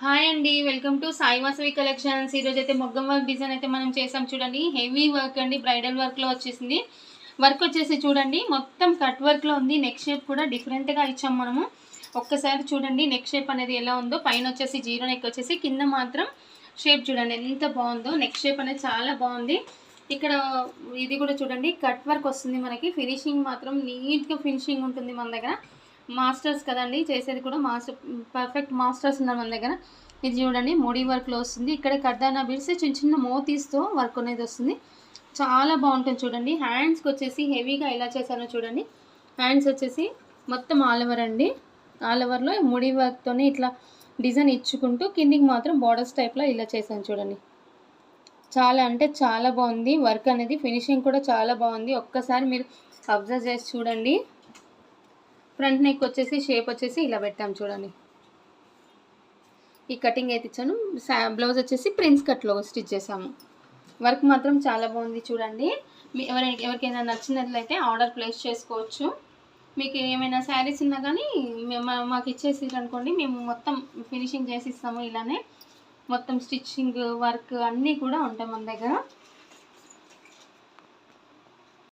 Hi అండి. Welcome to Sai Vasavi collections. ఈరోజైతే మొగ్గం work design అయితే మనం చేసాం చూడండి. హెవీ వర్క్ అండి, బ్రైడల్ వర్క్లో వచ్చేసింది. వర్క్ వచ్చేసి చూడండి మొత్తం కట్ వర్క్లో ఉంది. నెక్ షేప్ కూడా డిఫరెంట్గా ఇచ్చాం మనము. ఒక్కసారి చూడండి నెక్ షేప్ అనేది ఎలా ఉందో. పైన వచ్చేసి జీరో నెక్ వచ్చేసి, కింద మాత్రం షేప్ చూడండి ఎంత బాగుందో. నెక్ షేప్ అనేది చాలా బాగుంది. ఇక్కడ ఇది కూడా చూడండి కట్ వర్క్ వస్తుంది మనకి. ఫినిషింగ్ మాత్రం నీట్గా ఫినిషింగ్ ఉంటుంది మన దగ్గర. మాస్టర్స్ కదండి చేసేది కూడా, పర్ఫెక్ట్ మాస్టర్స్ ఉన్నారు మన దగ్గర. ఇది చూడండి మోడీ వర్క్లో వస్తుంది. ఇక్కడ కర్దానా బీడ్స్ చిన్న చిన్న మోతీస్తో వర్క్ అనేది వస్తుంది. చాలా బాగుంటుంది చూడండి. హ్యాండ్స్కి వచ్చేసి హెవీగా ఎలా చేశానో చూడండి. హ్యాండ్స్ వచ్చేసి మొత్తం ఆల్ ఓవర్ అండి. ఆల్ ఓవర్లో ముడి వర్క్తోనే ఇట్లా డిజైన్ ఇచ్చుకుంటూ కిందికి మాత్రం బార్డర్స్ టైప్లో ఇలా చేశాను చూడండి. చాలా అంటే చాలా బాగుంది వర్క్ అనేది. ఫినిషింగ్ కూడా చాలా బాగుంది. ఒక్కసారి మీరు అబ్జర్వ్ చేసి చూడండి. ఫ్రంట్ నెక్ వచ్చేసి షేప్ వచ్చేసి ఇలా పెట్టాం చూడండి. ఈ కటింగ్ అయితే ఇచ్చాను. బ్లౌజ్ వచ్చేసి ప్రిన్స్ కట్లో స్టిచ్ చేసాము. వర్క్ మాత్రం చాలా బాగుంది చూడండి. ఎవరికైనా నచ్చినట్లయితే ఆర్డర్ ప్లేస్ చేసుకోవచ్చు. మీకు ఏమైనా శారీస్ ఉన్నా కానీ మాకు ఇచ్చేసి అనుకోండి, మేము మొత్తం ఫినిషింగ్ చేసి ఇస్తాము. ఇలానే మొత్తం స్టిచ్చింగ్ వర్క్ అన్నీ కూడా ఉంటాయి మన దగ్గర.